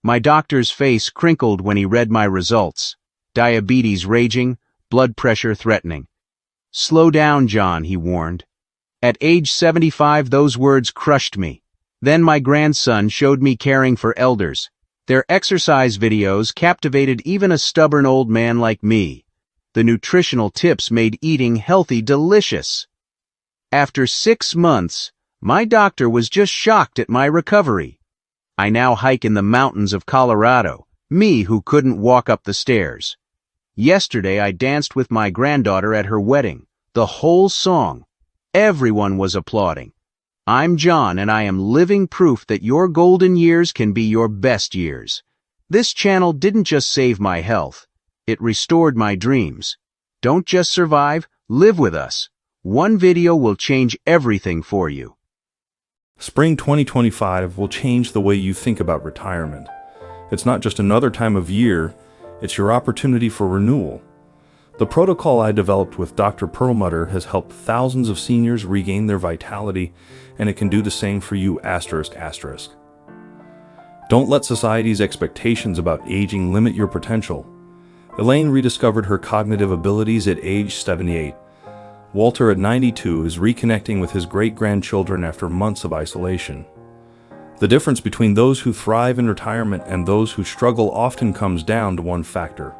My doctor's face crinkled when he read my results. Diabetes raging, blood pressure threatening. "Slow down, John," he warned. At age 75, those words crushed me. Then my grandson showed me caring for elders. Their exercise videos captivated even a stubborn old man like me. The nutritional tips made eating healthy delicious. After 6 months, my doctor was just shocked at my recovery. I now hike in the mountains of Colorado, me who couldn't walk up the stairs. Yesterday I danced with my granddaughter at her wedding, the whole song. Everyone was applauding. I'm John, and I am living proof that your golden years can be your best years. This channel didn't just save my health, it restored my dreams. Don't just survive, live with us. One video will change everything for you. Spring 2025 will change the way you think about retirement. It's not just another time of year, it's your opportunity for renewal. The protocol I developed with Dr. Perlmutter has helped thousands of seniors regain their vitality, and it can do the same for you. ***. Don't let society's expectations about aging limit your potential. Elaine rediscovered her cognitive abilities at age 78. Walter, at 92, is reconnecting with his great-grandchildren after months of isolation. The difference between those who thrive in retirement and those who struggle often comes down to one factor: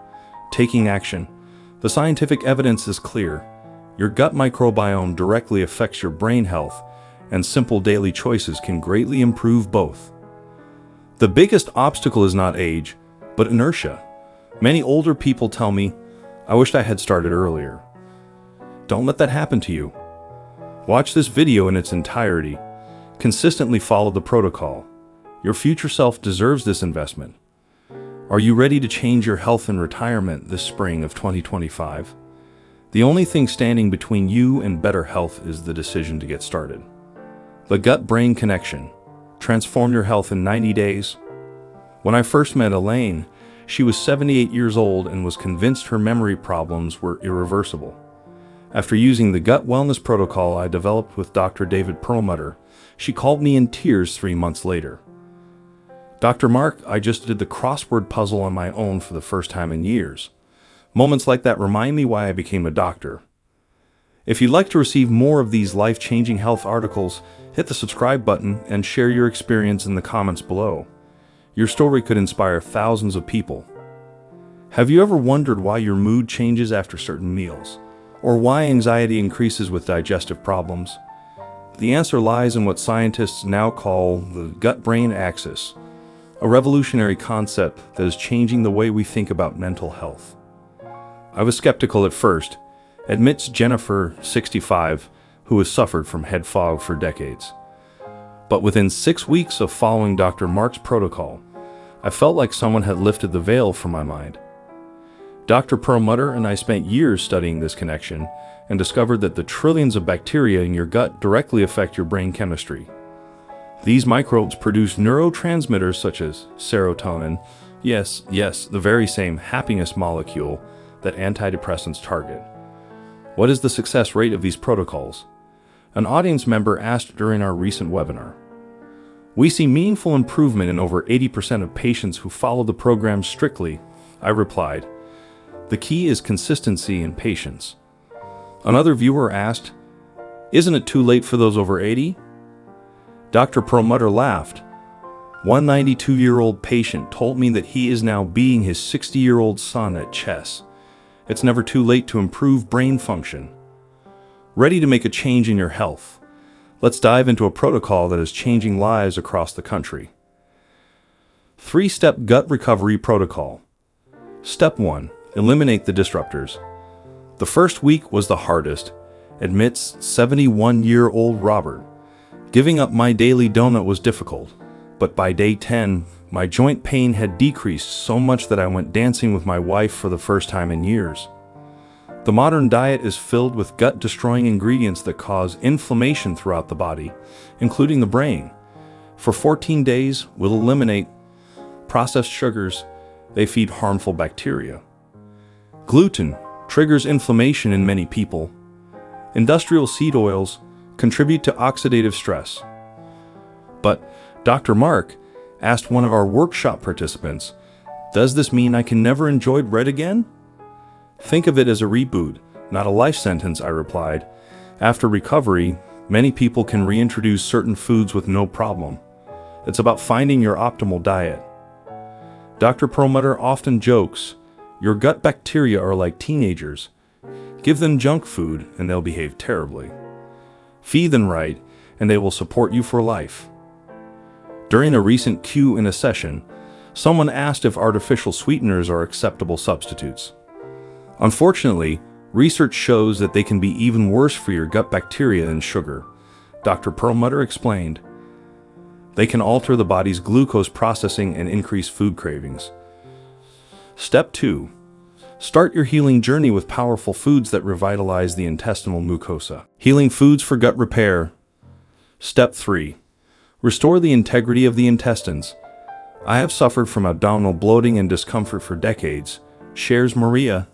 taking action. The scientific evidence is clear. Your gut microbiome directly affects your brain health, and simple daily choices can greatly improve both. The biggest obstacle is not age, but inertia. Many older people tell me, "I wished I had started earlier." Don't let that happen to you. Watch this video in its entirety. Consistently follow the protocol. Your future self deserves this investment. Are you ready to change your health in retirement this spring of 2025? The only thing standing between you and better health is the decision to get started. The gut-brain connection. Transform your health in 90 days. When I first met Elaine, she was 78 years old and was convinced her memory problems were irreversible. After using the gut wellness protocol I developed with Dr. David Perlmutter, she called me in tears 3 months later. "Dr. Mark, I just did the crossword puzzle on my own for the first time in years." Moments like that remind me why I became a doctor. If you'd like to receive more of these life-changing health articles, hit the subscribe button and share your experience in the comments below. Your story could inspire thousands of people. Have you ever wondered why your mood changes after certain meals? Or why anxiety increases with digestive problems? The answer lies in what scientists now call the gut-brain axis, a revolutionary concept that is changing the way we think about mental health. I was skeptical at first, admits Jennifer, 65, who has suffered from head fog for decades. But within 6 weeks of following Dr. Mark's protocol, I felt like someone had lifted the veil from my mind. Dr. Perlmutter and I spent years studying this connection and discovered that the trillions of bacteria in your gut directly affect your brain chemistry. These microbes produce neurotransmitters such as serotonin, yes, the very same happiness molecule that antidepressants target. What is the success rate of these protocols? An audience member asked during our recent webinar. "We see meaningful improvement in over 80% of patients who follow the program strictly," I replied. "The key is consistency and patience." Another viewer asked, "Isn't it too late for those over 80? Dr. Perlmutter laughed. One 92-year-old patient told me that he is now beating his 60-year-old son at chess. It's never too late to improve brain function. Ready to make a change in your health? Let's dive into a protocol that is changing lives across the country. 3-step gut recovery protocol. Step 1. Eliminate the disruptors. The first week was the hardest, admits 71-year-old Robert. Giving up my daily donut was difficult, but by day 10, my joint pain had decreased so much that I went dancing with my wife for the first time in years. The modern diet is filled with gut-destroying ingredients that cause inflammation throughout the body, including the brain. For 14 days, we'll eliminate processed sugars. They feed harmful bacteria. Gluten triggers inflammation in many people. Industrial seed oils contribute to oxidative stress. But Dr. Mark asked one of our workshop participants, "Does this mean I can never enjoy bread again?" "Think of it as a reboot, not a life sentence," I replied. "After recovery, many people can reintroduce certain foods with no problem. It's about finding your optimal diet." Dr. Perlmutter often jokes, "Your gut bacteria are like teenagers. Give them junk food and they'll behave terribly. Feed them right and they will support you for life." During a recent Q&A session, someone asked if artificial sweeteners are acceptable substitutes. Unfortunately, research shows that they can be even worse for your gut bacteria than sugar, Dr. Perlmutter explained. They can alter the body's glucose processing and increase food cravings. Step 2. Start your healing journey with powerful foods that revitalize the intestinal mucosa. Healing foods for gut repair. Step 3. Restore the integrity of the intestines. "I have suffered from abdominal bloating and discomfort for decades," shares Maria,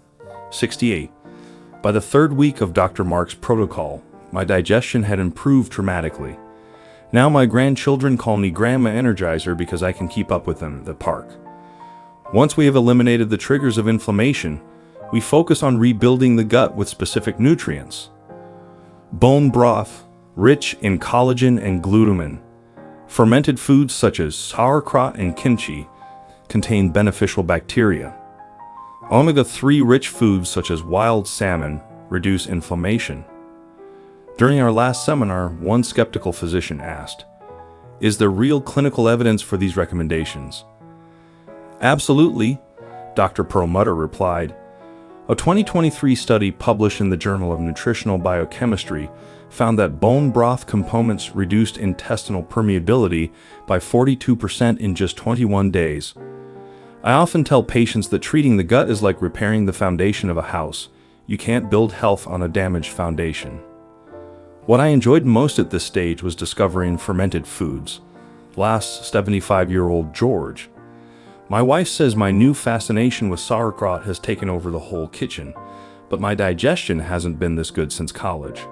68. "By the third week of Dr. Mark's protocol, my digestion had improved dramatically. Now my grandchildren call me Grandma Energizer because I can keep up with them at the park." Once we have eliminated the triggers of inflammation, we focus on rebuilding the gut with specific nutrients. Bone broth, rich in collagen and glutamine. Fermented foods such as sauerkraut and kimchi contain beneficial bacteria. Omega-3 rich foods such as wild salmon reduce inflammation. During our last seminar, one skeptical physician asked, "Is there real clinical evidence for these recommendations?" "Absolutely," Dr. Perlmutter replied. A 2023 study published in the Journal of Nutritional Biochemistry found that bone broth components reduced intestinal permeability by 42% in just 21 days. I often tell patients that treating the gut is like repairing the foundation of a house. You can't build health on a damaged foundation. What I enjoyed most at this stage was discovering fermented foods. Last 75-year-old George. "My wife says my new fascination with sauerkraut has taken over the whole kitchen, but my digestion hasn't been this good since college."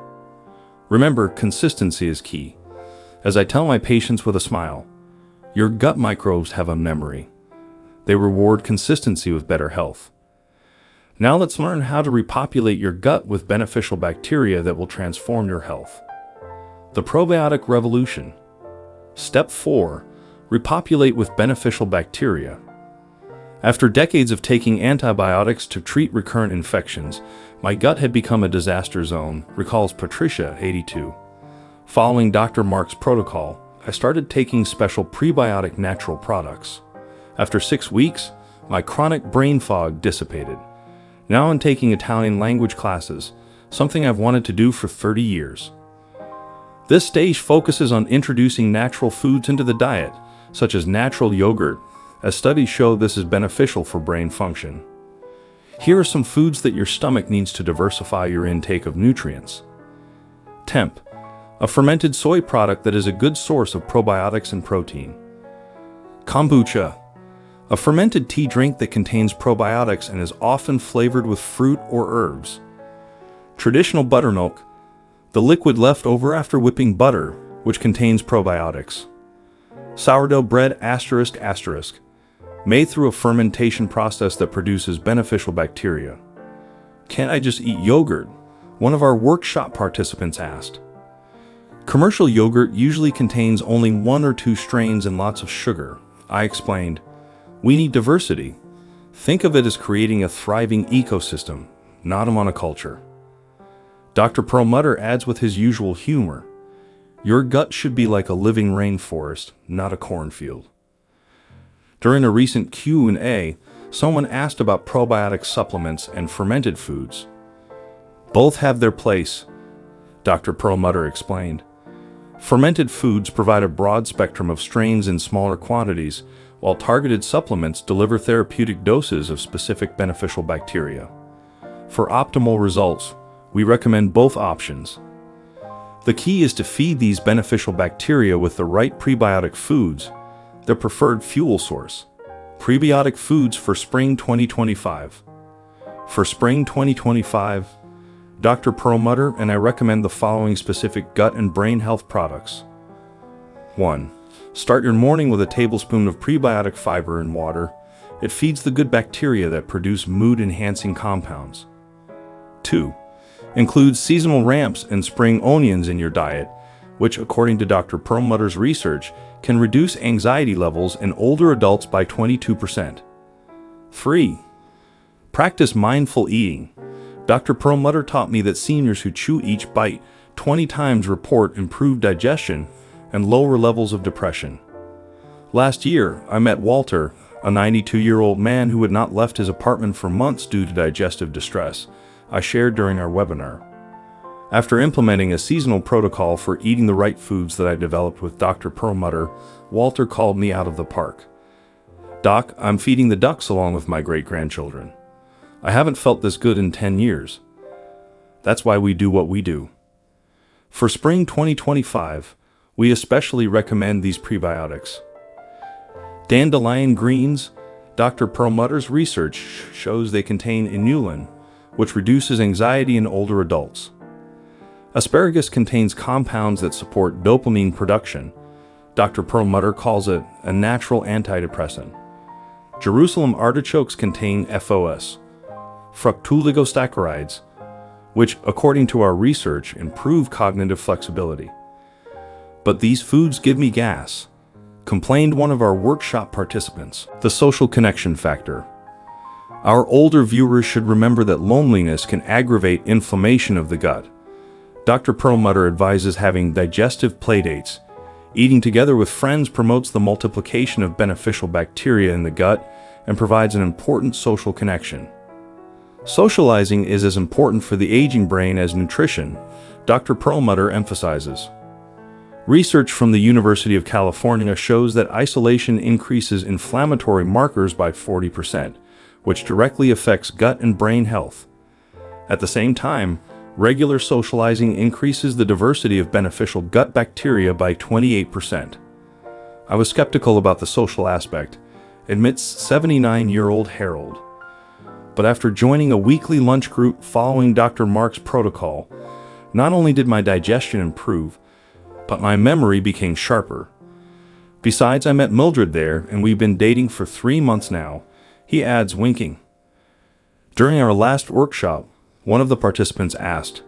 Remember, consistency is key. As I tell my patients with a smile, your gut microbes have a memory. They reward consistency with better health. Now let's learn how to repopulate your gut with beneficial bacteria that will transform your health. The probiotic revolution. Step 4. Repopulate with beneficial bacteria. After decades of taking antibiotics to treat recurrent infections, my gut had become a disaster zone, recalls Patricia, 82. Following Dr. Mark's protocol, I started taking special prebiotic natural products. After 6 weeks, my chronic brain fog dissipated. Now I'm taking Italian language classes, something I've wanted to do for 30 years. This stage focuses on introducing natural foods into the diet, such as natural yogurt, as studies show this is beneficial for brain function. Here are some foods that your stomach needs to diversify your intake of nutrients. Temp, a fermented soy product that is a good source of probiotics and protein. Kombucha, a fermented tea drink that contains probiotics and is often flavored with fruit or herbs. Traditional buttermilk, the liquid left over after whipping butter, which contains probiotics. Sourdough bread ***, made through a fermentation process that produces beneficial bacteria. Can't I just eat yogurt? One of our workshop participants asked. Commercial yogurt usually contains only 1 or 2 strains and lots of sugar, I explained. We need diversity. Think of it as creating a thriving ecosystem, not a monoculture. Dr. Perlmutter adds with his usual humor, your gut should be like a living rainforest, not a cornfield. During a recent Q&A, someone asked about probiotic supplements and fermented foods. Both have their place, Dr. Perlmutter explained. Fermented foods provide a broad spectrum of strains in smaller quantities, while targeted supplements deliver therapeutic doses of specific beneficial bacteria. For optimal results, we recommend both options. The key is to feed these beneficial bacteria with the right prebiotic foods, their preferred fuel source. Prebiotic foods for spring 2025. For spring 2025, Dr. Perlmutter and I recommend the following specific gut and brain health products. 1. Start your morning with a tablespoon of prebiotic fiber and water. It feeds the good bacteria that produce mood-enhancing compounds. 2. Include seasonal ramps and spring onions in your diet, which, according to Dr. Perlmutter's research, can reduce anxiety levels in older adults by 22%. 3. Practice mindful eating. Dr. Perlmutter taught me that seniors who chew each bite 20 times report improved digestion and lower levels of depression. Last year, I met Walter, a 92-year-old man who had not left his apartment for months due to digestive distress. I shared during our webinar. After implementing a seasonal protocol for eating the right foods that I developed with Dr. Perlmutter, Walter called me out of the park. "Doc, I'm feeding the ducks along with my great-grandchildren. I haven't felt this good in 10 years. That's why we do what we do." For spring 2025, we especially recommend these prebiotics. Dandelion greens. Dr. Perlmutter's research shows they contain inulin, which reduces anxiety in older adults. Asparagus contains compounds that support dopamine production. Dr. Perlmutter calls it a natural antidepressant. Jerusalem artichokes contain FOS, fructooligosaccharides, which, according to our research, improve cognitive flexibility. "But these foods give me gas," complained one of our workshop participants. The social connection factor. Our older viewers should remember that loneliness can aggravate inflammation of the gut. Dr. Perlmutter advises having digestive playdates. Eating together with friends promotes the multiplication of beneficial bacteria in the gut and provides an important social connection. Socializing is as important for the aging brain as nutrition, Dr. Perlmutter emphasizes. Research from the University of California shows that isolation increases inflammatory markers by 40%, which directly affects gut and brain health. At the same time, regular socializing increases the diversity of beneficial gut bacteria by 28%. "I was skeptical about the social aspect," admits 79-year-old Harold. "But after joining a weekly lunch group following Dr. Mark's protocol, not only did my digestion improve, but my memory became sharper. Besides, I met Mildred there, and we've been dating for 3 months now," he adds, winking. During our last workshop, one of the participants asked,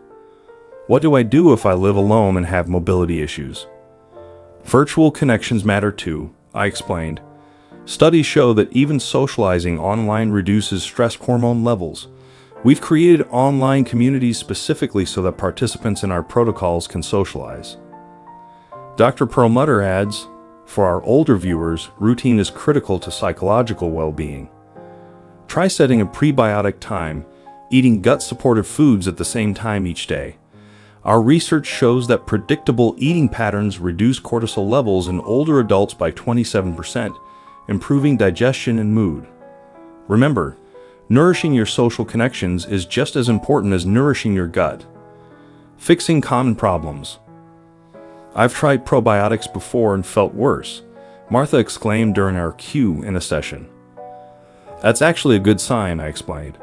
"What do I do if I live alone and have mobility issues?" "Virtual connections matter too," I explained. "Studies show that even socializing online reduces stress hormone levels. We've created online communities specifically so that participants in our protocols can socialize." Dr. Perlmutter adds, "For our older viewers, routine is critical to psychological well-being. Try setting a prebiotic time, eating gut-supportive foods at the same time each day. Our research shows that predictable eating patterns reduce cortisol levels in older adults by 27%, improving digestion and mood." Remember, nourishing your social connections is just as important as nourishing your gut. Fixing common problems. "I've tried probiotics before and felt worse," Martha exclaimed during our Q&A session. "That's actually a good sign," I explained.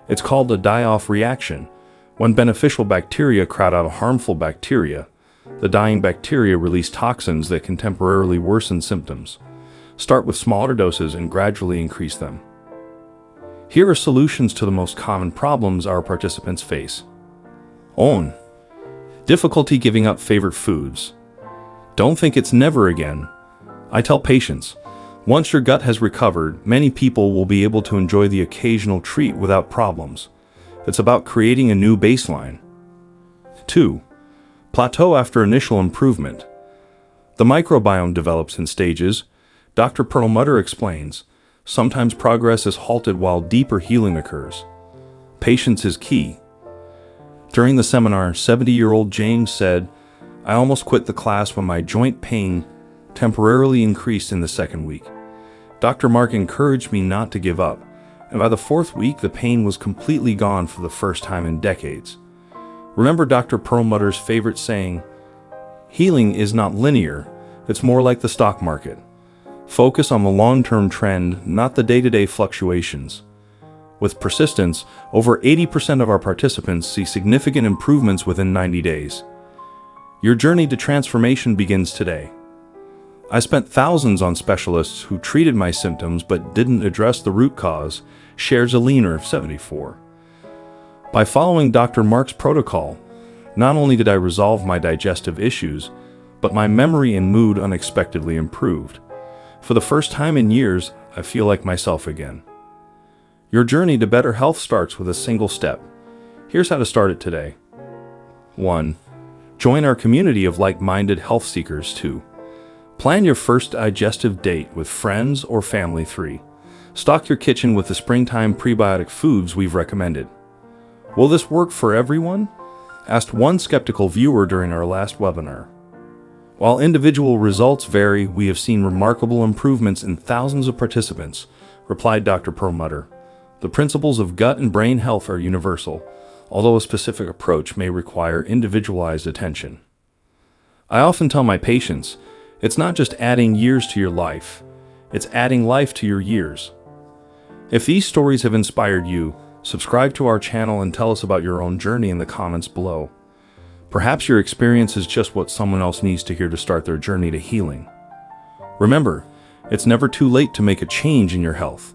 "It's called a die-off reaction. When beneficial bacteria crowd out harmful bacteria, the dying bacteria release toxins that can temporarily worsen symptoms. Start with smaller doses and gradually increase them." Here are solutions to the most common problems our participants face. 1. Difficulty giving up favorite foods. Don't think it's never again. I tell patients, once your gut has recovered, many people will be able to enjoy the occasional treat without problems. It's about creating a new baseline. 2. Plateau after initial improvement. The microbiome develops in stages. Dr. Perlmutter explains, sometimes progress is halted while deeper healing occurs. Patience is key. During the seminar, 70-year-old James said, "I almost quit the class when my joint pain temporarily increased in the second week. Dr. Mark encouraged me not to give up, and by the 4th week, the pain was completely gone for the first time in decades." Remember Dr. Perlmutter's favorite saying, "Healing is not linear, it's more like the stock market. Focus on the long-term trend, not the day-to-day fluctuations." With persistence, over 80% of our participants see significant improvements within 90 days. Your journey to transformation begins today. I spent thousands on specialists who treated my symptoms but didn't address the root cause, shares a leaner 74. By following Dr. Mark's protocol, not only did I resolve my digestive issues, but my memory and mood unexpectedly improved. For the first time in years, I feel like myself again. Your journey to better health starts with a single step. Here's how to start it today. 1. Join our community of like-minded health seekers. 2. Plan your first digestive date with friends or family. 3. Stock your kitchen with the springtime prebiotic foods we've recommended. Will this work for everyone? Asked one skeptical viewer during our last webinar. While individual results vary, we have seen remarkable improvements in thousands of participants, replied Dr. Perlmutter. The principles of gut and brain health are universal, although a specific approach may require individualized attention. I often tell my patients, it's not just adding years to your life, it's adding life to your years. If these stories have inspired you, subscribe to our channel and tell us about your own journey in the comments below. Perhaps your experience is just what someone else needs to hear to start their journey to healing. Remember, it's never too late to make a change in your health.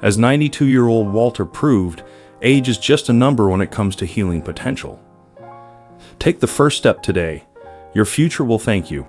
As 92-year-old Walter proved, age is just a number when it comes to healing potential. Take the first step today. Your future will thank you.